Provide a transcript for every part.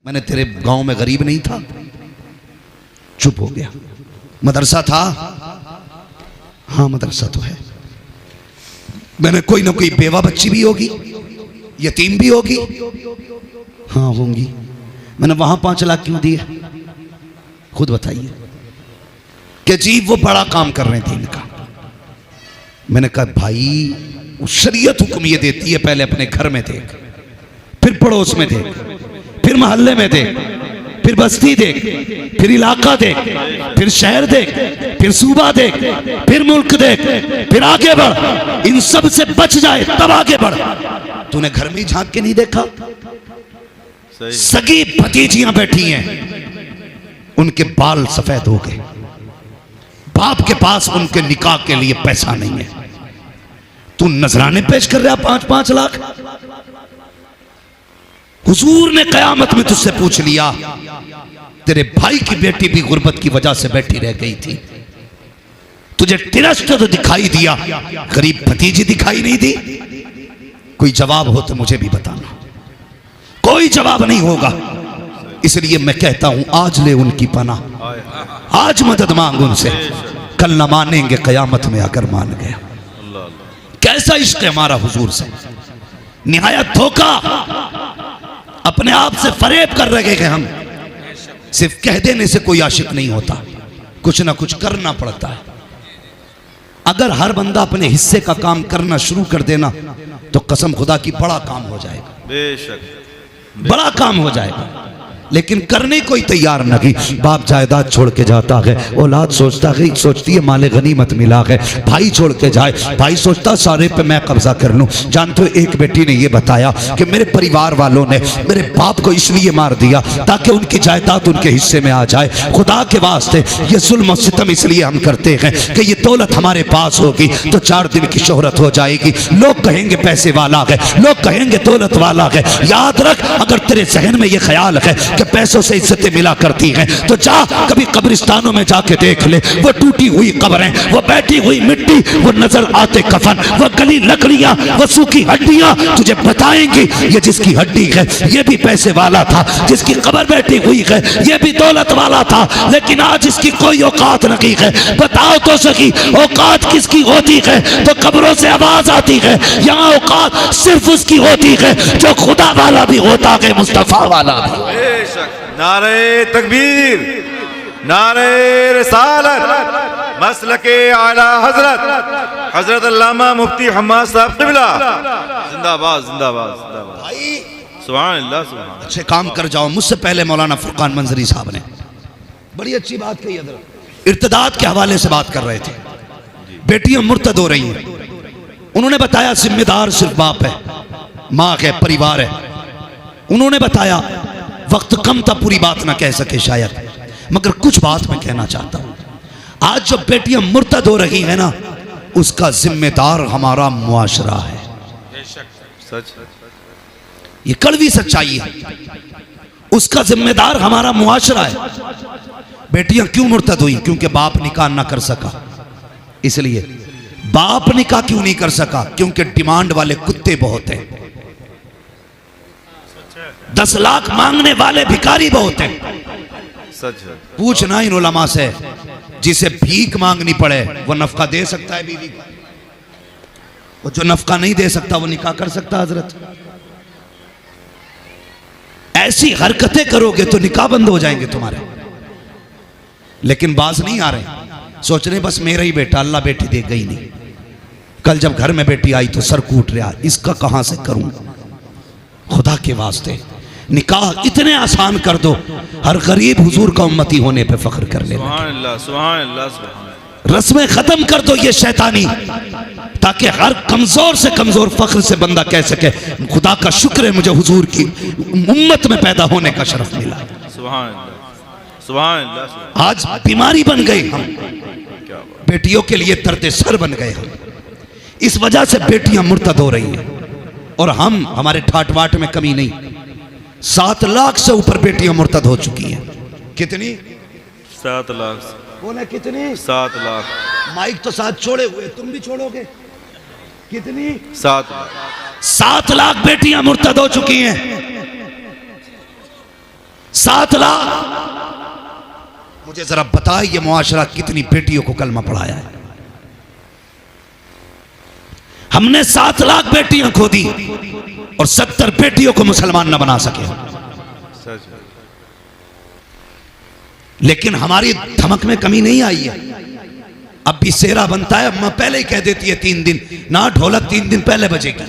मैंने तेरे गांव में गरीब नहीं था? चुप हो गया। मदरसा था? हाँ मदरसा तो है। मैंने कोई ना कोई बेवा बच्ची भी होगी, यतीम भी होगी? हाँ होंगी। मैंने वहां 5 लाख क्यों दिए? खुद बताइए। कि जी वो बड़ा काम कर रहे थे इनका। मैंने कहा भाई शरीयत हुक्म ये देती है, पहले अपने घर में देख, फिर पड़ोस में देख, फिर मोहल्ले में देख, फिर बस्ती देख, फिर इलाका देख, फिर शहर देख, फिर सूबा देख, फिर मुल्क देख, फिर आगे बढ़। इन सब से बच जाए तब आगे बढ़। तूने घर में ही झांक के नहीं देखा? सगी भतीजियां बैठी हैं, उनके बाल सफेद हो गए, बाप के पास उनके निकाह के लिए पैसा नहीं है, तू नजराने पेश कर रहा 5-5 लाख। हुजूर ने कयामत में तुझसे पूछ लिया, तेरे भाई की बेटी भी गुर्बत की वजह से बैठी रह गई थी, तुझे ट्रस्ट तो दिखाई दिया, गरीब भतीजी दिखाई नहीं दी? कोई जवाब हो तो मुझे भी बताना। कोई जवाब नहीं होगा। इसलिए मैं कहता हूं आज ले उनकी पनाह, आज मदद मांग उनसे, कल न मानेंगे कयामत में अगर मान गया। कैसा इश्क है हमारा हुजूर से, निहायत धोखा। अपने आप से फरेब कर रहे हैं हम। सिर्फ कह देने से कोई आशिक नहीं होता, कुछ ना कुछ करना पड़ता है। अगर हर बंदा अपने हिस्से का काम करना शुरू कर देना तो कसम खुदा की बड़ा काम हो जाएगा, बेशक बड़ा काम हो जाएगा। लेकिन करने कोई तैयार नहीं। बाप जायदाद छोड़ के जाता है, औलाद सोचती है माले गनीमत मिला है, भाई छोड़ के जाए, भाई सोचता सारे पे मैं कब्जा कर लूं। जानते हो एक बेटी ने ये बताया कि मेरे परिवार वालों ने मेरे बाप को इसलिए मार दिया ताकि उनकी जायदाद उनके हिस्से में आ जाए। खुदा के वास्ते ये जुल्म और सितम इसलिए हम करते हैं कि ये दौलत हमारे पास होगी तो 4 दिन की शोहरत हो जाएगी, लोग कहेंगे पैसे वाला है, लोग कहेंगे दौलत वाला है। याद रख, अगर तेरे जहन में ये ख्याल है कि पैसों से इज्जतें मिला करती हैं तो जा कभी कब्रिस्तानों में जाके देख ले, वो टूटी हुई कब्रें, वो बैठी हुई मिट्टी, वो नजर आते कफन, वो गली लकड़ियां, वो सूखी हड्डियां तुझे बताएंगी ये जिसकी हड्डी है ये भी पैसे वाला था, जिसकी कब्र बैठी हुई है ये भी दौलत वाला था, लेकिन आज इसकी कोई औकात नहीं है। बताओ तो सही औकात किसकी होती है? तो कब्रों से आवाज आती है। यहाँ औकात सिर्फ उसकी होती है जो खुदा वाला भी होता है, मुस्तफा वाला भी। नारे तकबीर, नारे रिसालत, मसलके आला हजरत हजरत अल्लामा मुफ्ती हम्माद साहब क़िबला जिंदाबाद जिंदाबाद जिंदाबाद। भाई सुभान अल्लाह सुभान। अच्छे काम कर जाओ। मुझसे पहले मौलाना फुरकान मंजरी साहब ने बड़ी अच्छी बात कही। इर्तिदाद के हवाले से बात कर रहे थे, बेटियां मुर्तद हो रही हैं। उन्होंने बताया जिम्मेदार सिर्फ बाप है, माँ है, परिवार है। उन्होंने बताया वक्त कम था पूरी बात ना कह सके शायद, मगर कुछ बात मैं कहना चाहता हूं। आज जो बेटियां मुर्तद हो रही है ना, उसका जिम्मेदार हमारा मुआशरा है। सच, ये कड़वी सच्चाई है। उसका जिम्मेदार हमारा मुआशरा है। बेटियां क्यों मुर्तद हुई? क्योंकि बाप निकाह ना कर सका। इसलिए बाप निकाह क्यों नहीं कर सका? क्योंकि डिमांड वाले कुत्ते बहुत हैं, 10 लाख मांगने वाले भिखारी बहुत हैं। सच है। पूछना इन उलमा से, जिसे भीख मांगनी पड़े वो नफका दे सकता है बीवी का, वो जो नफका नहीं दे सकता वो निकाह कर सकता? हजरत ऐसी हरकतें करोगे तो निकाह बंद हो जाएंगे तुम्हारे। लेकिन बाज नहीं आ रहे, सोच रहे बस मेरा ही बेटा, अल्लाह बेटी दे गई नहीं। कल जब घर में बेटी आई तो सर कूट रहा, इसका कहां से करूं? खुदा के वास्ते निकाह इतने आसान कर दो, हर गरीब हुजूर का उम्मती होने पे फख्र कर ले। सुभान अल्लाह सुभान अल्लाह सुभान। रस्में खत्म कर दो ये शैतानी, ताकि हर कमजोर से कमजोर फख्र से बंदा कह सके खुदा का शुक्र है मुझे हुजूर की उम्मत में पैदा होने का शरफ मिला। सुभान अल्लाह सुभान अल्लाह। आज बीमारी बन गए हम, बेटियों के लिए दर्द सर बन गए हम। इस वजह से बेटियां मुर्तद हो रही हैं और हम हमारे ठाट बाट में कमी नहीं। 7 लाख से ऊपर बेटियां मुर्तद हो चुकी हैं। कितनी? 7 लाख। बोले कितनी? 7 लाख। माइक तो 7 छोड़े हुए, तुम भी छोड़ोगे? कितनी? 7 लाख। 7 लाख बेटियां मुर्तद हो चुकी हैं। 7 लाख। मुझे जरा बताए ये मुआशरा कितनी बेटियों को कलमा पढ़ाया है? हमने 7 लाख बेटियां खो दी और 70 बेटियों को मुसलमान न बना सके। लेकिन हमारी धमक में कमी नहीं आई है। अब भी सेहरा बनता है, अम्मा पहले ही कह देती है 3 दिन ना, ढोलक 3 दिन पहले बजेगी,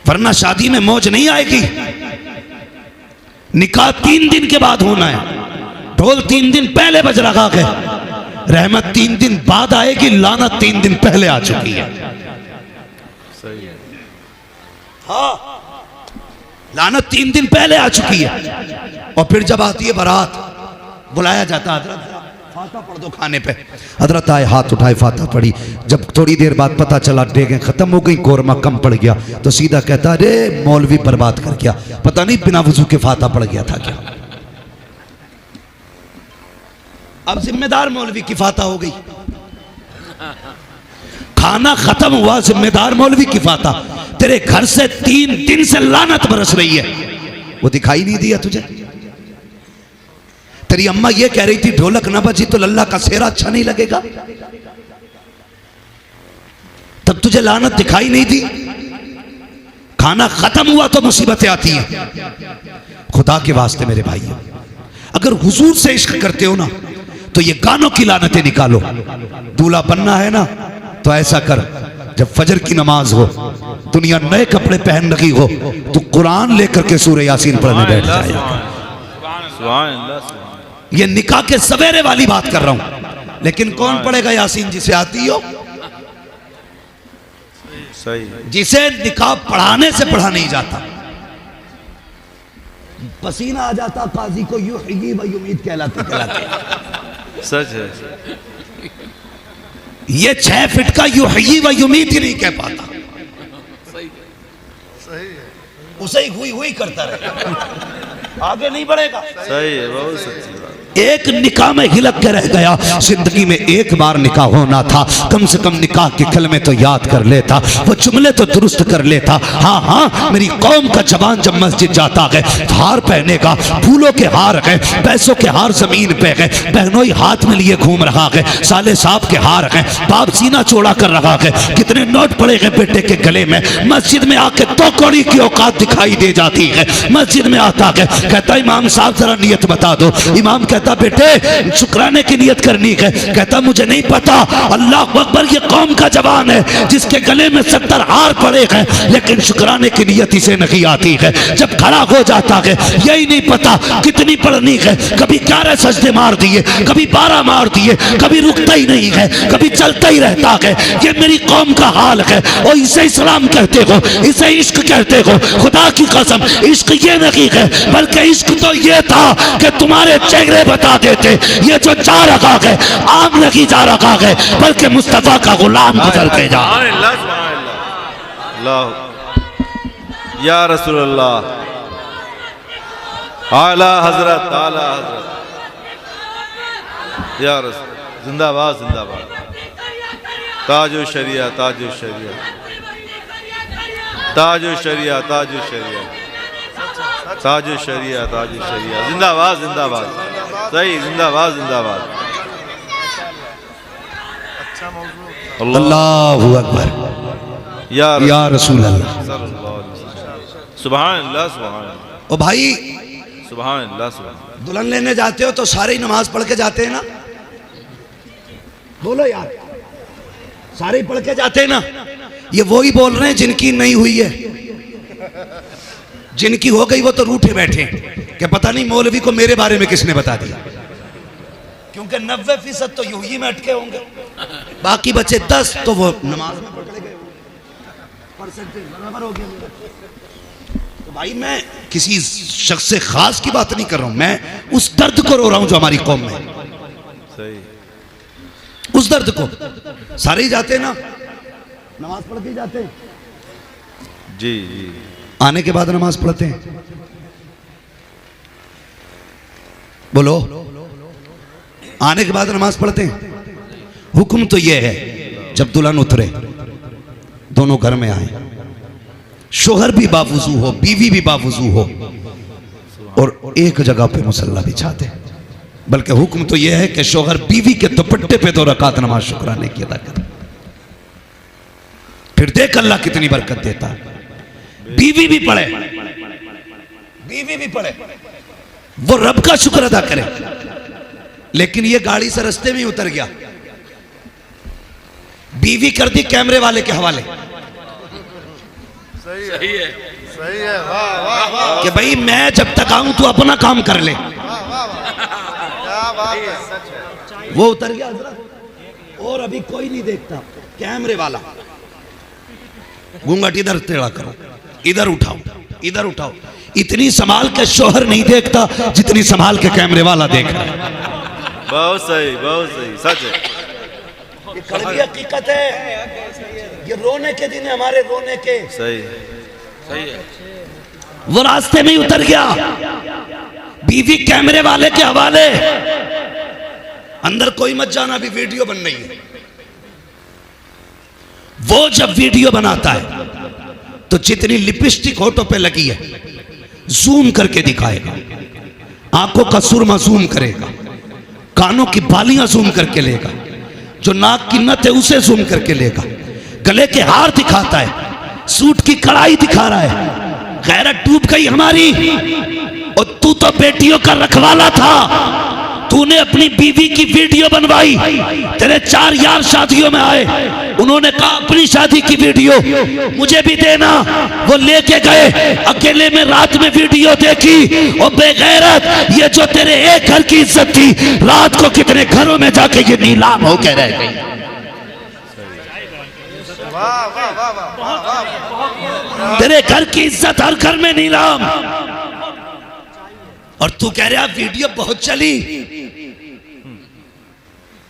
वरना शादी में मौज नहीं आएगी। निकाह 3 दिन के बाद होना है, ढोल 3 दिन पहले बज रहा है, रहमत 3 दिन बाद आएगी, लानत 3 दिन पहले आ चुकी है। सही है। हाँ, लानत 3 दिन पहले आ चुकी है। और फिर जब आती है बारात, बुलाया जाता है, हजरत फाता पढ़ दो खाने पे। हजरत आए, हाथ उठाए, फाता पढ़ी। जब थोड़ी देर बाद पता चला डेगें खत्म हो गई, कोरमा कम पड़ गया, तो सीधा कहता अरे मौलवी बर्बाद कर गया, पता नहीं बिना वजू के फाता पड़ गया था क्या। अब जिम्मेदार मौलवी की फाता हो गई, खाना खत्म हुआ, जिम्मेदार मौलवी की फाता। तेरे घर से 3 दिन से लानत बरस रही है, वो दिखाई नहीं दिया तुझे? तेरी अम्मा ये कह रही थी ढोलक ना बजी तो लल्ला का सेहरा अच्छा नहीं लगेगा, तब तुझे लानत दिखाई नहीं दी? खाना खत्म हुआ तो मुसीबतें आती हैं। खुदा के वास्ते मेरे भाइयों, अगर हुजूर से इश्क करते हो ना तो ये गानों की लानतें निकालो। दूल्हा बनना है ना तो ऐसा कर, जब फजर की नमाज हो, दुनिया नए कपड़े पहन रही हो, तो कुरान लेकर के सूरह यासीन पढ़ने बैठ जाएगा। ये निकाह के सवेरे वाली बात कर रहा हूं, लेकिन कौन पढ़ेगा यासीन? जिसे आती हो, सही, जिसे निकाह पढ़ाने से पढ़ा नहीं जाता। पसीना आ जाता काजी को, युही व युमीत कहलाते। सच है। ये 6 फीट का युही व युमीत ही नहीं कह पाता, उसे ही हुई हुई करता रहे, आगे नहीं बढ़ेगा। सही है, बहुत सच्ची बात। एक निकाह में हिलक के रह गया। जिंदगी में एक बार निकाह होना था, कम से कम निकाह के कलमे तो याद कर लेता, वो जुमले तो दुरुस्त कर लेता। हाँ हाँ, मेरी कौम का जवान जब मस्जिद जाता है, हार पहनेगा, फूलों के हार गए, पैसों के हार जमीन पे गए, बहनोई हाथ में लिए घूम रहा है, साले साहब के हार गए, बाप सीना चौड़ा कर रहा है, कितने नोट पड़े गए बेटे के गले में। मस्जिद में आके 2 कौड़ी की औकात दिखाई दे जाती है। मस्जिद में आता है, कहता इमाम साहब जरा नियत बता दो। इमाम कहता बेटे शुक्राने की नियत करनी है। कहता मुझे नहीं पता। अल्लाह अकबर, ये कौम का जवान है जिसके गले में 70 हार पड़े हैं, लेकिन शुक्राने की नियत इसे नहीं आती है। जब खड़ा हो जाता है, यही नहीं पता कितनी पढ़नी है, कभी 11 सजदे मार दिए, कभी 12 मार दिए, कभी रुकता ही नहीं है, कभी चलता ही रहता है। ये मेरी कौम का हाल है। और इसे इस्लाम कहते हो, इसे इश्क कहते हो? खुदा की कसम, इश्क ये नहीं है, बल्कि इश्क तो ये था कि तुम्हारे चेहरे बता देते ये जो जा रखा है आम नहीं जा रखा है, बल्कि मुस्तफा का गुलाम गुजर के जा। या रसूल अल्लाह, आला हजरत, आला हजरत, या रसूल, जिंदाबाद जिंदाबाद। ताजो शरिया, ताजो शरिया, ताजो शरिया, ताजो शरिया, ताजो शरिया, ताजो शरिया, जिंदाबाद जिंदाबाद। सही, जिंदाबाद जिंदाबाद। अल्लाहु अकबर, या रसूल अल्लाह, सुभान अल्लाह, सुभान अल्लाह। ओ भाई, सुभान अल्लाह, सुभान। दुल्हन लेने जाते हो तो सारे ही नमाज पढ़ के जाते हैं ना? बोलो यार, सारे ही पढ़ के जाते हैं ना? ये वो ही बोल रहे हैं जिनकी नहीं हुई है, जिनकी हो गई वो तो रूठे बैठे कि पता नहीं मौलवी को मेरे बारे में किसने बता दिया। क्योंकि 90% तो यूं ही में अटके होंगे, बाकी बचे 10 तो वो नमाज में पकड़े गए, परसेंटेज बराबर हो गया। तो भाई मैं किसी शख्स से खास की बात नहीं कर रहा हूं, मैं उस दर्द को रो रहा हूं जो हमारी कौम में। सही, उस दर्द को। सारे ही जाते हैं ना, नमाज पढ़ के जाते हैं, जी जी, आने के बाद नमाज पढ़ते हैं। बोलो, आने के बाद नमाज पढ़ते हैं। हुक्म तो यह है जब दुल्हन उतरे, दोनों घर में आए, शोहर भी बावुजू हो, बीवी भी बावुजू हो, और एक जगह पे मुसल्ला बिछा दे। बल्कि हुक्म तो यह है कि शोहर बीवी के दुपट्टे पे 2 रकात नमाज शुक्राने की अदा करे। फिर देख अल्लाह कितनी बरकत देता है। बीवी भी पढ़े, बीवी भी पढ़े, वो रब का शुक्र अदा करे। लेकिन ये गाड़ी से रास्ते में ही उतर गया, बीवी कर दी कैमरे वाले के हवाले। सही है, सही है, वाह वाह वाह, कि भाई मैं जब तक आऊं तू अपना काम कर ले। क्या बात है, सच है। वो उतर गया हजरत, और अभी कोई नहीं देखता, कैमरे वाला। घूंघट इधर टेढ़ा करो, इधर उठाओ, इधर उठाओ। इतनी संभाल के शोहर नहीं देखता जितनी संभाल के कैमरे वाला देख रहा है। बहुत सही, सच है। ये कड़वी हकीकत है, ये रोने के दिन है हमारे, रोने के। सही है। वो रास्ते में ही उतर गया, बीवी कैमरे वाले के हवाले। अंदर कोई मत जाना, अभी वीडियो बन रही है। वो जब वीडियो बनाता है तो जितनी लिपस्टिक होठों पे लगी है जूम करके दिखाएगा, आंखों का सुरमा जूम करेगा, कानों की बालियां जूम करके लेगा, जो नाक की नथ है उसे जूम करके लेगा, गले के हार दिखाता है, सूट की कड़ाई दिखा रहा है। गैरत डूब गई हमारी। और तू तो बेटियों का रखवाला था, तूने अपनी बीवी की वीडियो बनवाई। तेरे 4 यार शादियों में आए, उन्होंने कहा अपनी शादी की वीडियो मुझे भी देना। वो लेके गए, अकेले में रात में वीडियो देखी। और बेगैरत, ये जो तेरे एक घर की इज्जत थी, रात को कितने घरों में जाके ये नीलाम होके रह गई। तेरे घर की इज्जत हर घर में नीलाम। और तू कह रहा वीडियो बहुत चली,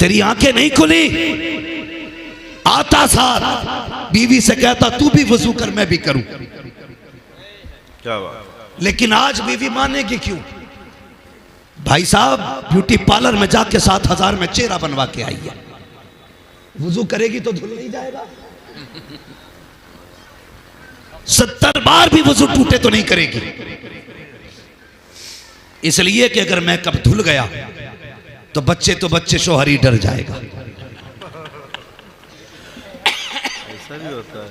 तेरी आंखें नहीं खुली। आता साथ बीवी से कहता तू भी वजू कर मैं भी करूं। क्या बात। लेकिन आज बीवी मानेगी क्यों? भाई साहब ब्यूटी पार्लर में जाके 7,000 में चेहरा बनवा के आई है, वजू करेगी तो धुल नहीं जाएगा। 70 बार भी वजू टूटे तो नहीं करेगी, इसलिए कि अगर मेकअप धुल गया तो बच्चे शोहर ही डर जाएगा। ऐसा भी होता है,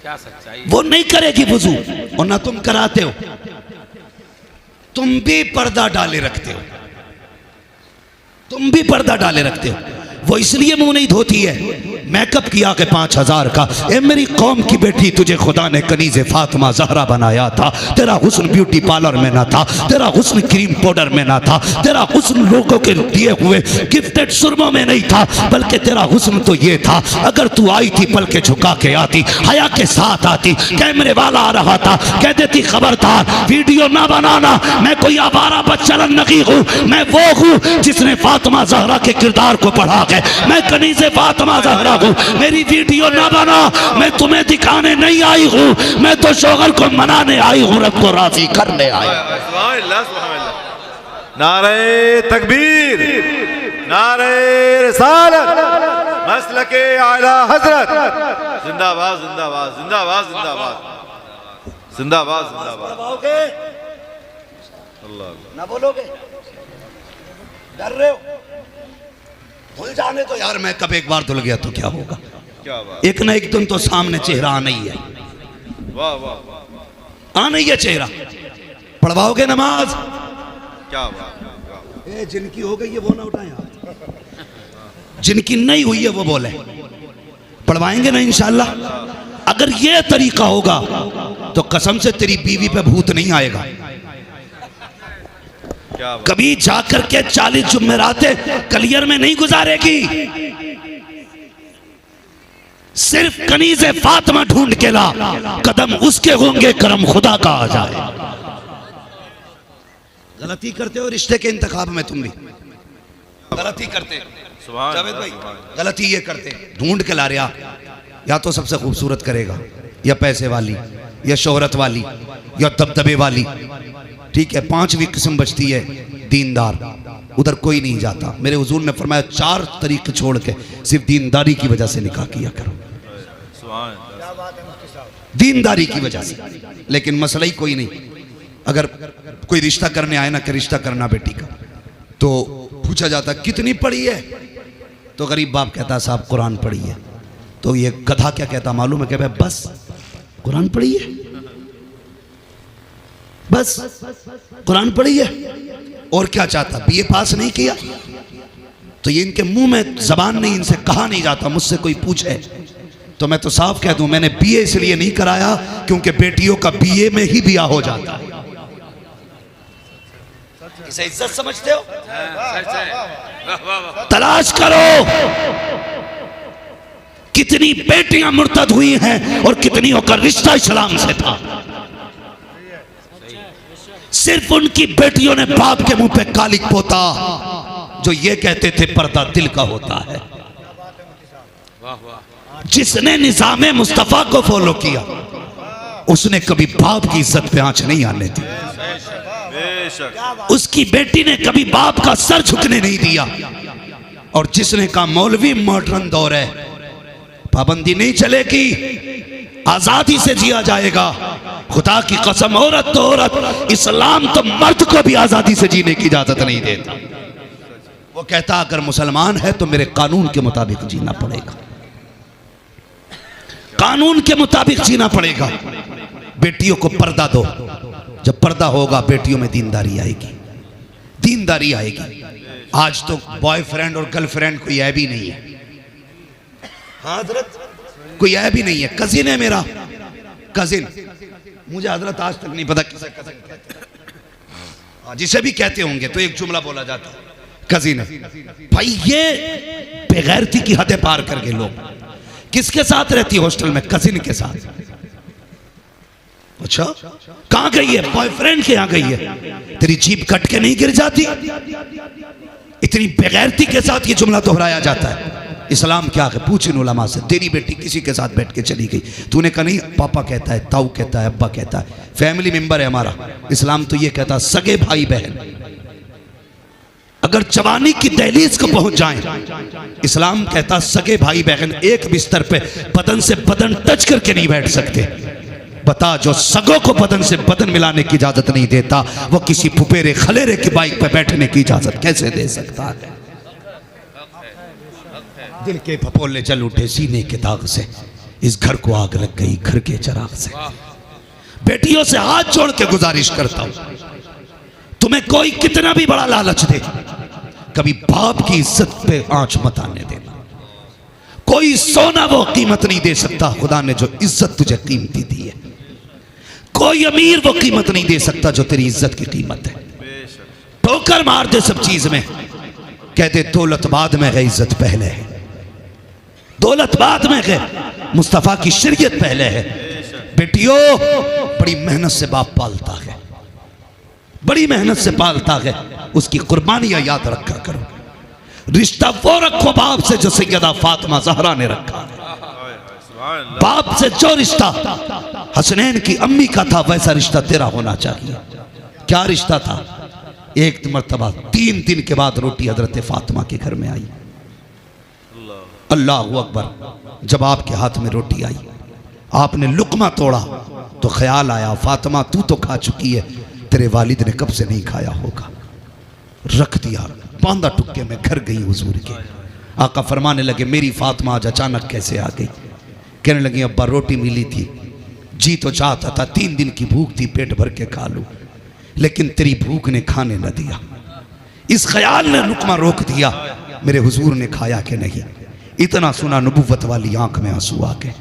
क्या सच्चाई। वो नहीं करेगी वजू, और ना तुम कराते हो। तुम भी पर्दा डाले रखते हो, तुम भी पर्दा डाले रखते हो। वो इसलिए मुंह नहीं धोती है, मेकअप किया के 5,000 का। ए मेरी कौम की बेटी, तुझे खुदा ने कनीज़े फातिमा ज़हरा बनाया था। तेरा हुस्न ब्यूटी पार्लर में ना था, तेरा हुस्न क्रीम पाउडर में ना था, तेरा हुस्न लोगों के दिए हुए गिफ्टेड सुरमों में नहीं था, बल्कि तेरा हुस्न तो ये था, अगर तू आई थी पल के झुका के आती, हया के साथ आती, कैमरे वाला आ रहा था, कह देती खबरदार वीडियो ना बनाना, मैं कोई आवारा बच्चलन नहीं हूँ, मैं वो हूँ जिसने फातिमा ज़हरा के किरदार को पढ़ा। मैं कनीज़े फातिमा ज़हरा हूँ, मेरी वीडियो ना बना, मैं तुम्हें दिखाने नहीं आई हूँ, मैं तो शोहर को मनाने आई हूँ, रब को राजी करने आई। नारे तकबीर, नारे रिसालत, मसलके आला हजरत, जिंदाबाद जिंदाबाद जिंदाबाद जिंदाबाद जिंदाबाद जिंदाबाद। अल्लाह। ना बोलोगे, डर रहे हो? धुल जाने तो यार, मैं कब एक बार धुल गया तो क्या होगा? क्या बात। एक ना एक दिन तो सामने चेहरा आना ही है। वाह वाह वाह, आना ही है चेहरा। पढ़वाओगे नमाज? क्या बात। ए, जिनकी हो गई है वो ना उठाएं हाथ, जिनकी नहीं हुई है वो बोले। पढ़वाएंगे ना इंशाल्लाह। अगर ये तरीका होगा तो कसम से तेरी बीवी पे भूत नहीं आएगा। कभी जाकर के 40 जुम्मेराते कलियर में नहीं गुजारेगी, सिर्फ कनीज़े फातिमा ढूंढ के ला, कदम उसके होंगे, करम खुदा का आ जाए। गलती करते हो रिश्ते के इंतखाब में, तुम भी गलती करते जावेद भाई, गलती ये करते, ढूंढ के ला रहा, या तो सबसे खूबसूरत करेगा, या पैसे वाली, या शोहरत वाली, या दबदबे वाली। ठीक है, 5वीं किस्म बचती है दीनदार, उधर कोई नहीं जाता। मेरे हुजूर ने फरमाया 4 तरीके छोड़ के सिर्फ दीनदारी की वजह से निकाह किया करो, दीनदारी की वजह से। लेकिन मसला ही कोई नहीं, अगर कोई रिश्ता करने आए ना कि रिश्ता करना बेटी का, तो पूछा जाता कितनी पढ़ी है, तो गरीब बाप कहता साहब कुरान पढ़ी है। तो ये गधा क्या कहता मालूम है, क्या बस कुरान पढ़ी है, बस कुरान पढ़ी है, और क्या चाहता, बीए पास नहीं किया। तो ये इनके मुंह में जबान नहीं, इनसे कहा नहीं जाता। मुझसे कोई पूछे तो मैं तो साफ कह दूं, मैंने बीए इसलिए नहीं कराया क्योंकि बेटियों का बीए में ही ब्याह हो जाता है। इसे इज्जत समझते हो? तलाश करो कितनी बेटियां मुर्तद हुई हैं और कितनियों का रिश्ता इस्लाम से था। सिर्फ उनकी बेटियों ने बाप के मुंह पे कालिक पोता जो ये कहते थे पर्दा दिल का होता है। जिसने निजामे मुस्तफा को फॉलो किया उसने कभी बाप की इज्जत पे आंच नहीं आने दी। उसकी बेटी ने कभी बाप का सर झुकने नहीं दिया। और जिसने कहा मौलवी मॉडर्न दौर है, पाबंदी नहीं चलेगी, आजादी से जिया जाएगा, खुदा की कसम औरत तो औरत, इस्लाम तो मर्द को भी आजादी से जीने की इजाजत नहीं देता। वो कहता अगर मुसलमान है तो मेरे कानून के मुताबिक जीना पड़ेगा, कानून के मुताबिक जीना पड़ेगा। बेटियों को पर्दा दो, जब पर्दा होगा बेटियों में दीनदारी आएगी, दीनदारी आएगी। आज तो बॉयफ्रेंड और गर्लफ्रेंड कोई ऐब ही नहीं है। हाँ हजरत, कोई ऐब ही नहीं है। कजिन है मेरा, कजिन, मुझे हजरत आज तक नहीं पता किसे कजिन कहते हैं। जिसे भी कहते होंगे तो एक जुमला बोला जाता है कजिन है। भाई ये बेगैरती की हदें पार कर गए लोग। किसके साथ रहती हॉस्टल में? कजिन के साथ। अच्छा कहां गई है? बॉयफ्रेंड के यहां गई है। तेरी जीभ कट के नहीं गिर जाती? इतनी बेगैरती के साथ ये जुमला दोहराया जाता है। इस्लाम क्या है? पूछ इन उलमा से। तेरी बेटी किसी के साथ बैठ के चली गई, तूने कहा नहीं पापा कहता है, ताऊ कहता है, अब्बा कहता है, फैमिली मेंबर है हमारा। इस्लाम तो ये कहता सगे भाई बहन अगर जवानी की दहलीज को पहुंच जाएं, इस्लाम कहता सगे भाई बहन एक बिस्तर पे बदन से बदन टच करके नहीं बैठ सकते। बता जो सगों को बदन से बदन मिलाने की इजाजत नहीं देता, वो किसी फुफेरे खलेरे की बाइक पे बैठने की इजाजत कैसे दे सकता है? दिल के फपोले जल उठे सीने के दाग से, इस घर को आग लग गई घर के चिराग से। बेटियों से हाथ जोड़ के गुजारिश करता हूं, तुम्हें कोई कितना भी बड़ा लालच दे, कभी बाप की इज्जत पे आंच मत आने देना। कोई सोना वो कीमत नहीं दे सकता खुदा ने जो इज्जत तुझे कीमती दी है। कोई अमीर वो कीमत नहीं दे सकता जो तेरी इज्जत की कीमत है। ठोकर मार दे सब चीज में, कहते दौलत बाद में है इज्जत पहले है। दौलत बाद में है, मुस्तफा की शरीयत पहले है। बेटियों बड़ी मेहनत से बाप पालता है, बड़ी मेहनत से पालता है, उसकी कुर्बानियां याद रखा करो। रिश्ता वो रखो बाप से जो सैयदा फातिमा ज़हरा ने रखा है। बाप से जो रिश्ता हसनैन की अम्मी का था वैसा रिश्ता तेरा होना चाहिए। क्या रिश्ता था? एक मर्तबा 3 दिन के बाद रोटी हजरत फातिमा के घर में आई। अल्लाह अकबर। जब आपके हाथ में रोटी आई, आपने लुकमा तोड़ा तो ख्याल आया फातिमा तू तो खा चुकी है, तेरे वालिद ने कब से नहीं खाया होगा। रख दिया, बांधा टुक्के में घर गई हुजूर के। आका फरमाने लगे मेरी फातिमा आज अचानक कैसे आ गई? कहने लगी अब्बा रोटी मिली थी, जी तो चाहता था 3 दिन की भूख थी पेट भर के खा लूं, लेकिन तेरी भूख ने खाने न दिया। इस ख्याल ने लुकमा रोक दिया, मेरे हुजूर ने खाया कि नहीं। इतना सुना नबुव्वत वाली आंख में आंसू आ गए।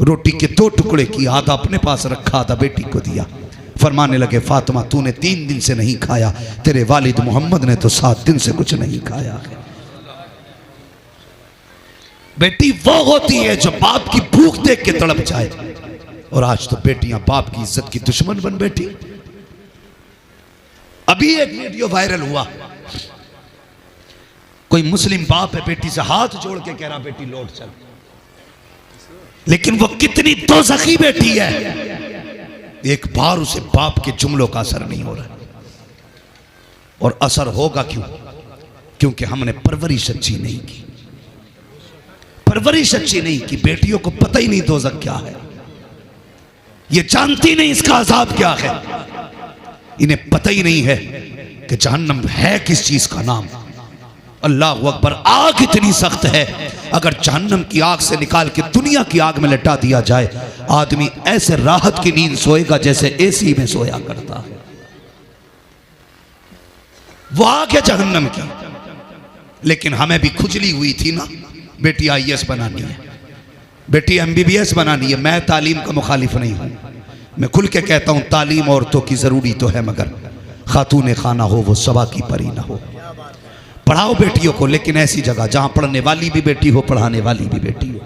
रोटी के 2 टुकड़े की, आधा अपने पास रखा, आधा बेटी को दिया। फरमाने लगे फातिमा तूने 3 दिन से नहीं खाया, तेरे वालिद मोहम्मद ने तो 7 दिन से कुछ नहीं खाया है। बेटी वो होती है जो बाप की भूख देख के तड़प जाए, और आज तो बेटियां बाप की इज्जत की दुश्मन बन बैठी। अभी एक वीडियो वायरल हुआ, कोई मुस्लिम बाप है बेटी से हाथ जोड़ के कह रहा बेटी लौट चल, लेकिन वो कितनी दोज़खी बेटी है, एक बार उसे बाप के जुमलों का असर नहीं हो रहा। और असर होगा क्यों? क्योंकि हमने परवरिश अच्छी नहीं की, परवरिश अच्छी नहीं की। बेटियों को पता ही नहीं दोज़ख क्या है, ये जानती नहीं इसका अजाब क्या है। इन्हें पता ही नहीं है कि जहन्नम है किस चीज का नाम। अल्लाह अकबर, आग इतनी सख्त है, अगर जहन्नम की आग से निकाल के दुनिया की आग में लटा दिया जाए, आदमी ऐसे राहत की नींद सोएगा जैसे एसी में सोया करता है। वो आग है जहन्नम की। लेकिन हमें भी खुजली हुई थी ना, बेटी IAS बनानी है, बेटी MBBS बनानी है। मैं तालीम का मुखालिफ नहीं हूं, मैं खुल के कहता हूं तालीम औरतों की जरूरी तो है, मगर खातून खाना हो वो सबा की परी ना हो। पढ़ाओ बेटियों को, लेकिन ऐसी जगह जहां पढ़ने वाली भी बेटी हो, पढ़ाने वाली भी बेटी हो,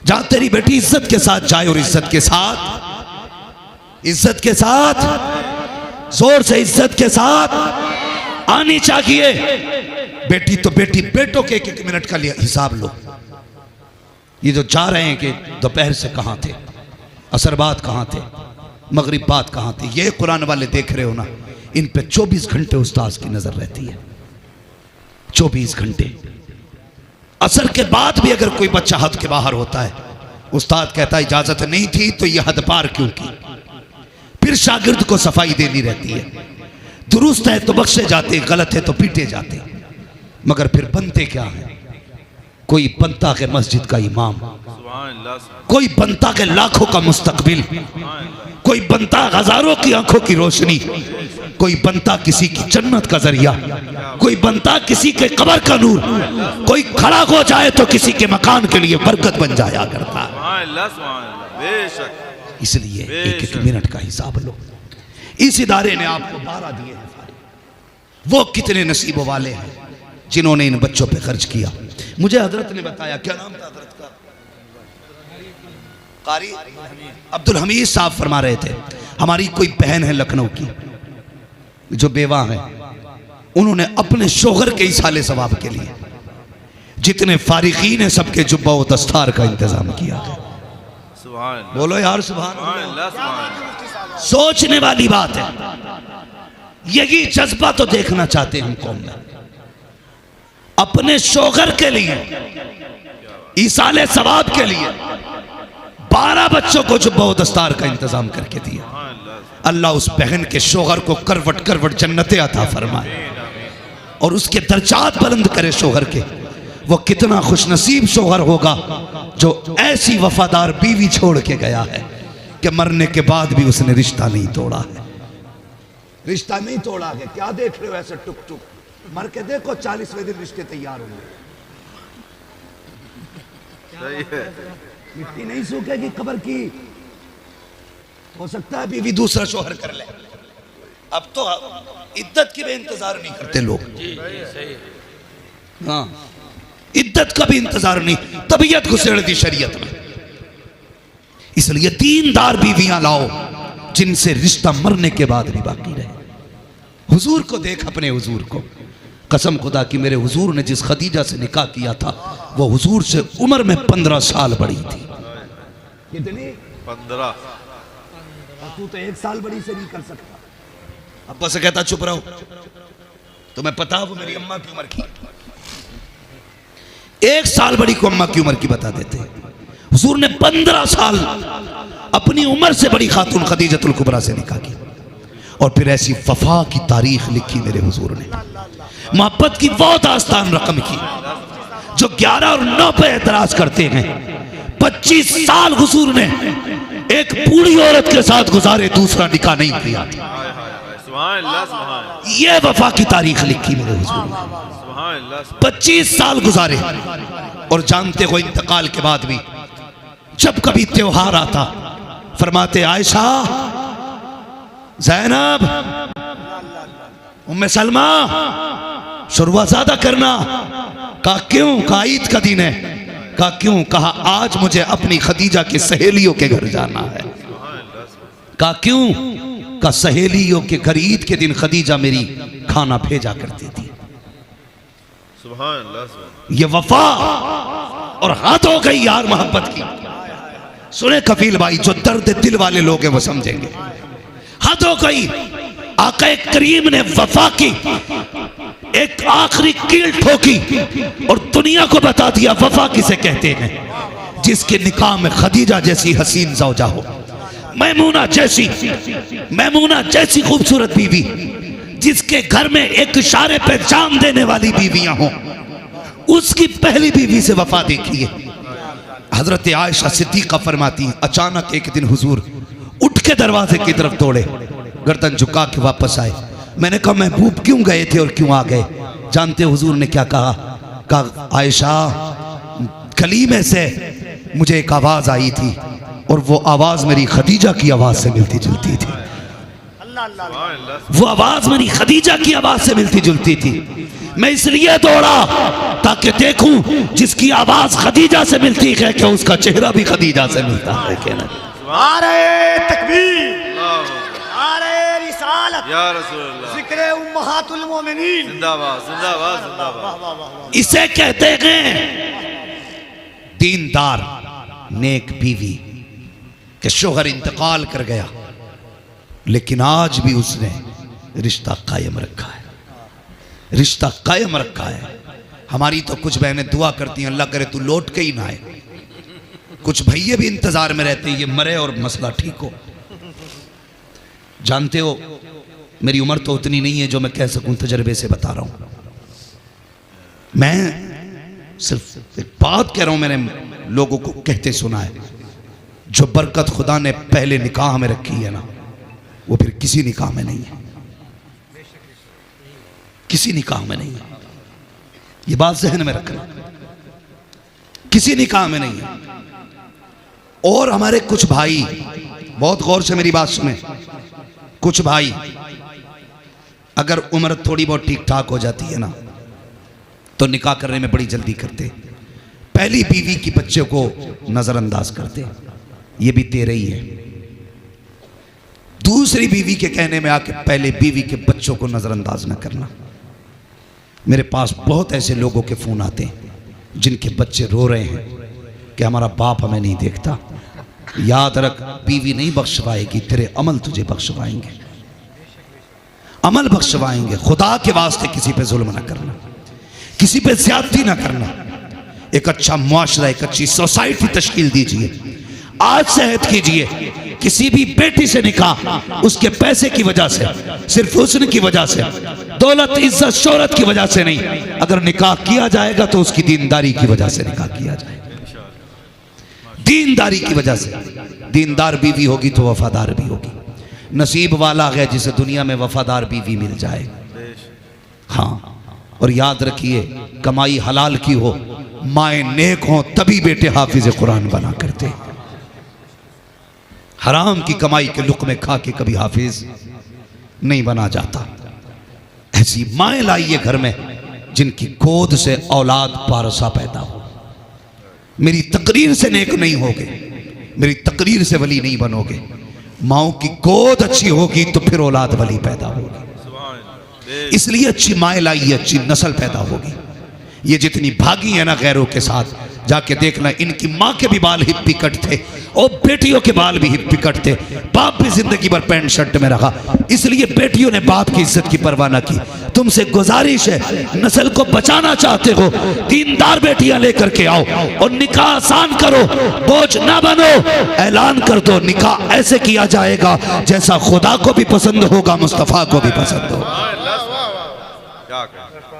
जहां तेरी बेटी इज्जत के साथ जाए और इज्जत के साथ जोर से इज्जत के साथ आनी चाहिए। बेटी तो बेटी, बेटों के 1-1 मिनट का हिसाब लो। ये जो जा रहे हैं कि दोपहर से कहां थे, असर बाद कहां थे, मगरिब बाद कहां थे, ये कुरान वाले देख रहे हो ना, इन पे 24 घंटे उस्ताद की नजर रहती है। 24 घंटे। असर के बाद भी अगर कोई बच्चा हद के बाहर होता है, उस्ताद कहता है इजाजत नहीं थी तो यह हद पार क्यों की। फिर शागिर्द को सफाई देनी रहती है। दुरुस्त है तो बख्शे जाते, गलत है तो पीटे जाते, मगर फिर बनते क्या है? कोई बनता के मस्जिद का इमाम, कोई बनता के लाखों का मुस्तकबिल, कोई बनता हजारों की आंखों की रोशनी, कोई बनता किसी की जन्नत का जरिया, कोई बनता किसी के कब्र का नूर, कोई खड़ा हो जाए तो किसी के मकान के लिए बरकत बन जाया करता है। इसलिए 1-1 मिनट का हिसाब लो। इस इदारे ने आपको 12 दिए हैं। वो कितने नसीबों वाले हैं जिन्होंने इन बच्चों पे खर्च किया। मुझे हजरत ने बताया, क्या नाम था हजरत का? कारी अब्दुल हमीद साहब फरमा रहे थे, हमारी कोई बहन है लखनऊ की जो बेवा है, उन्होंने अपने शोहर के इसाले सवाब के लिए जितने फारिकीन है सबके जुब्बा व दस्तार का इंतजाम किया। बोलो यार सुभान अल्लाह। सोचने वाली बात है। यही जज्बा तो देखना चाहते हैं हम कौम में। अपने शोहर के लिए, इसाले सवाब के लिए 12 बच्चों को जुब्बा व दस्तार का इंतजाम करके दिया। अल्लाह उस बहन के शोहर को करवट करवट जन्नतें अता फरमाए और उसके दर्जात बुलंद करे शोहर के। वो कितना खुशनसीब शोहर होगा जो ऐसी वफादार बीवी छोड़ के गया है कि मरने के बाद भी उसने रिश्ता नहीं तोड़ा है। रिश्ता नहीं तोड़ा है। क्या देख रहे हो ऐसे टुक टुक? मर के देखो 40वें दिन रिश्ते तैयार होंगे। मिट्टी नहीं सूखेगी कब्र की। हो सकता है बीवी दूसरा शोहर कर ले। अब तो इद्दत की भी इंतजार नहीं करते लोग। हाँ, इद्दत का भी इंतजार नहीं, तबीयत घुसेड़ दी शरीयत में। इसलिए दीनदार बीवियां लाओ जिनसे रिश्ता मरने के बाद भी बाकी रहे। हुजूर को देख, अपने हुजूर को। कसम खुदा की मेरे हुजूर ने जिस खदीजा से निकाह किया था वो हुजूर से उम्र में 15 साल बड़ी थी। कितनी? 15। तू तो 1 साल बड़ी से नहीं कर सकता। अब्बा से कहता चुप रहो, तुम्हें पता वो मेरी अम्मा की उम्र की। 1 साल बड़ी को अम्मा की उम्र की बता देते। हुजूर ने 15 साल अपनी उम्र से बड़ी खातून खदीजतुल कुबरा से निकाह किया। और फिर ऐसी वफा की तारीख लिखी मेरे हुजूर ने। मोहब्बत की वो दास्तान रकम की जो 11 और 9 पे एतराज करते हैं। 25 साल हुजूर ने एक बूढ़ी औरत के साथ गुजारे, दूसरा निकाह नहीं किया। ये वफा की तारीख लिखी मेरे हुजूर ने। 25 साल गुजारे और जानते हो इंतकाल के बाद भी जब कभी त्योहार आता फरमाते आयशा, ज़ैनब, उम्मे सलमा, शुरुआ ज्यादा करना। कहा क्यों? कहा ईद का दिन है। कहा क्यों? कहा आज मुझे अपनी खदीजा के सहेलियों के घर जाना है। कहा क्यों? कहा सहेलियों के घर ईद के दिन खदीजा मेरी खाना भेजा करती थी। सुभान अल्लाह। ये वफा और हाथ हो गई यार मोहब्बत की। सुने कफील भाई, जो दर्द दिल वाले लोग हैं वो समझेंगे। हद हो गई। आका करीम ने वफा की एक आखिरी कील ठोकी और दुनिया को बता दिया वफा किसे कहते हैं। जिसके निकाह में खदीजा जैसी हसीन ज़ौजा हो, मैमूना जैसी खूबसूरत बीवी, जिसके घर में एक इशारे पे जान देने वाली बीवियां हों, उसकी पहली बीवी से वफा देखिए। हजरत आयशा सिद्दीक़ा फरमाती हैं, अचानक एक दिन हुजूर उठ के दरवाजे की तरफ दौड़े, गर्दन झुका के वापस आए। मैंने कहा महबूब क्यों गए थे और क्यों आ गए? जानते हुजूर ने क्या कहा? कहा आयशा, गली में से मुझे एक आवाज आई थी और वो आवाज मेरी खदीजा की आवाज से मिलती जुलती थी। वो आवाज मेरी खदीजा की आवाज से मिलती जुलती थी। मैं इसलिए दौड़ा ताकि देखूं जिसकी आवाज खदीजा से मिलती है क्या उसका चेहरा भी खदीजा से मिलता है क्या ना। नारे तकबीर, नारे रिसालत, या रसूल अल्लाह, जिक्र उम्महातुल मोमिनीन, जिंदाबाद जिंदाबाद जिंदाबाद। इसे कहते हैं दीनदार नेक बीवी के शोहर इंतकाल कर गया, लेकिन आज भी उसने रिश्ता कायम रखा है, रिश्ता कायम रखा है। हमारी तो कुछ बहनें दुआ करती हैं, अल्लाह करे तू लौट के ही ना आए। कुछ भैये भी इंतजार में रहते हैं ये मरे और मसला ठीक हो। जानते हो मेरी उम्र तो उतनी नहीं है जो मैं कह सकूं, तजर्बे से बता रहा हूं। मैं सिर्फ एक बात कह रहा हूं, मैंने लोगों को कहते सुना है, जो बरकत खुदा ने पहले निकाह में रखी है ना, वो फिर किसी निकाह में नहीं है, किसी निकाह में नहीं है। ये बात ज़हन में रखना, किसी निकाह में नहीं है। और हमारे कुछ भाई, बहुत गौर से मेरी बात सुने, कुछ भाई अगर उम्र थोड़ी बहुत ठीक ठाक हो जाती है ना तो निकाह करने में बड़ी जल्दी करते, पहली बीवी की बच्चे को नजरअंदाज करते। ये भी तेरे ही है। दूसरी बीवी के कहने में आके पहले बीवी के बच्चों को नजरअंदाज न करना। मेरे पास बहुत ऐसे लोगों के फोन आते हैं जिनके बच्चे रो रहे हैं कि हमारा बाप हमें नहीं देखता। याद रख, बीवी नहीं बख्शवाएगी, तेरे अमल तुझे बख्शवाएंगे, अमल बख्शवाएंगे। खुदा के वास्ते किसी पे जुल्म ना करना, किसी पे ज्यादती ना करना। एक अच्छा मुआशरा, एक अच्छी सोसाइटी तश्कील दीजिए। आज से अहद कीजिए, किसी भी बेटी से निकाह उसके पैसे की वजह से, सिर्फ हुस्न की वजह से, दौलत इज्जत शोहरत की वजह से नहीं, अगर निकाह किया जाएगा तो उसकी दीनदारी की वजह से निकाह किया जाएगा, दीनदारी की वजह से। दीनदार बीवी होगी तो वफादार भी होगी। नसीब वाला है जिसे दुनिया में वफादार बीवी मिल जाए। हाँ, और याद रखिए, कमाई हलाल की हो, माए नेक हो, तभी बेटे हाफिज कुरान बना करते। हराम की कमाई के लुक़्मे खा के कभी हाफिज नहीं बना जाता। ऐसी माएँ लाइए घर में जिनकी गोद से औलाद पारसा पैदा हो। मेरी तकरीर से नेक नहीं होगे, मेरी तकरीर से वली नहीं बनोगे। माओ की गोद अच्छी होगी तो फिर औलाद वली पैदा होगी। इसलिए अच्छी माएँ लाइए, अच्छी नस्ल पैदा होगी। ये जितनी भागी है ना गैरों के साथ, जाके देखना, इनकी माँ के भी बाल हिप्पी कट थे और बेटियों के बाल भी हिप्पी कट थे। बाप भी जिंदगी भर पैंट शर्ट में रहा, इसलिए बेटियों ने बाप की इज्जत की परवाह न की। तुमसे गुजारिश है, नस्ल को बचाना चाहते हो, दीनदार बेटियां लेकर के आओ और निकाह आसान करो, बोझ ना बनो। ऐलान कर दो, निकाह ऐसे किया जाएगा जैसा खुदा को भी पसंद होगा, मुस्तफ़ा को भी पसंद होगा।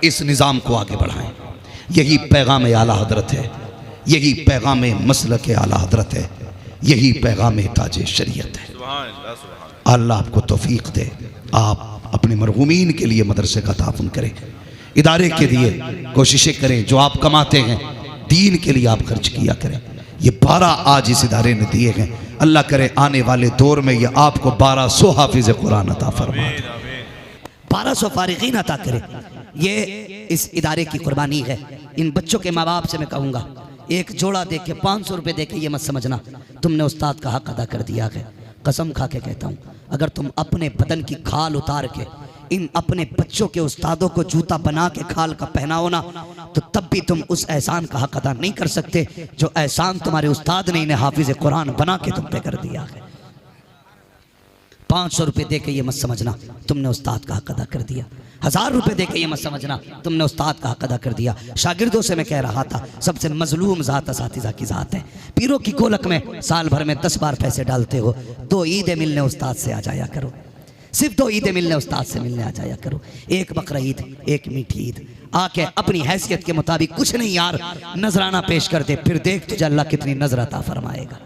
इस निज़ाम को आगे बढ़ाएं। यही पैगाम आला हजरत है, यही पैगाम मसलक आला हजरत है, यही पैगाम ताज शरीयत है। अल्लाह आपको तौफीक दे। आप अपने मरहूमीन के लिए मदरसे का ताउन करें, इदारे के लिए कोशिशें करें, जो आप कमाते हैं दीन के लिए आप खर्च किया करें। ये 12 आज इस इदारे ने दिए हैं। अल्लाह करे आने वाले दौर में ये आपको 1200 हाफिज कुरान अता फरमाए, 1200 फारिगीन अता करे। ये इस इदारे की कुर्बानी है। इन बच्चों के माँ बाप से मैं कहूँगा, एक जोड़ा दे के 500 रुपये दे के ये मत समझना तुमने उस्ताद का हक अदा कर दिया है। कसम खा के कहता हूँ, अगर तुम अपने बदन की खाल उतार के इन अपने बच्चों के उस्तादों को जूता बना के खाल का पहनाओ ना, तो तब भी तुम उस एहसान का हक अदा नहीं कर सकते जो एहसान तुम्हारे उस्ताद ने इन्हें हाफिज कुरान बना के तुम पे कर दिया है। 500 रुपये दे के ये मत समझना तुमने उस्ताद का हक अदा कर दिया, 1000 रुपये दे के ये मत समझना तुमने उस्ताद का हक अदा कर दिया। शागिर्दों से मैं कह रहा था, सबसे मजलूम ज़ात असातिज़ा की ज़ात है। पीरों की कोलक में साल भर में 10 बार पैसे डालते हो, 2 ईदें मिलने उस्ताद से आ जाया करो, सिर्फ 2 ईदें मिलने उस्ताद से मिलने आ जाया करो। एक बकरा ईद, एक मीठी ईद, आके अपनी हैसियत के मुताबिक कुछ नहीं यार नजराना पेश कर दे, फिर देख तुझे अल्लाह कितनी नजर अता फरमाएगा,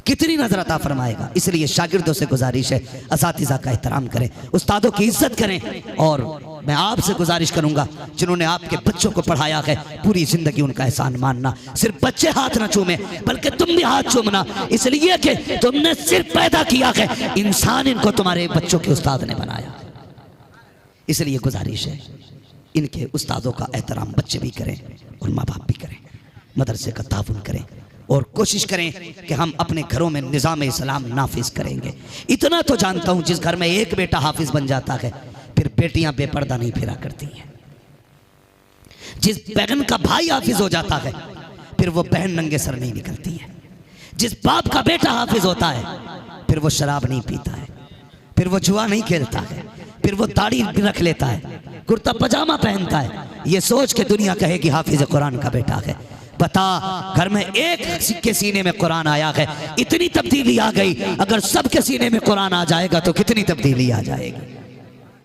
कितनी नजर अता फरमाएगा। इसलिए शागिर्दों से गुजारिश है, असातिज़ा का एहतराम करें, उस्तादों की इज्जत करें। और मैं आपसे गुजारिश करूंगा जिन्होंने आपके बच्चों को पढ़ाया है, पूरी जिंदगी उनका एहसान मानना। सिर्फ बच्चे हाथ ना चूमे बल्कि तुम भी हाथ चूमना, इसलिए कि तुमने सिर्फ पैदा किया है, इंसान इनको तुम्हारे बच्चों के उस्ताद ने बनाया। इसलिए गुजारिश है, इनके उस्तादों का एहतराम बच्चे भी करें और माँ बाप भी करें, मदरसे का ताउन करें और कोशिश करें कि हम अपने घरों में निज़ाम इस्लाम नाफिज करेंगे। इतना तो जानता हूं, जिस घर में एक बेटा हाफिज बन जाता है फिर बेटियां बेपर्दा नहीं फिरा करती हैं। जिस बहन का भाई हाफिज हो जाता है फिर वो बहन नंगे सर नहीं निकलती है। जिस बाप का बेटा हाफिज होता है फिर वो शराब नहीं पीता है, फिर वो जुआ नहीं खेलता है, फिर वो दाढ़ी रख लेता है, कुर्ता पजामा पहनता है, ये सोच के दुनिया कहेगी हाफिज कुरान का बेटा है। बता, घर में एक के सीने में कुरान आया है, इतनी तब्दीली आ गई। अगर सबके सीने में कुरान आ जाएगा तो कितनी तब्दीली आ जाएगी।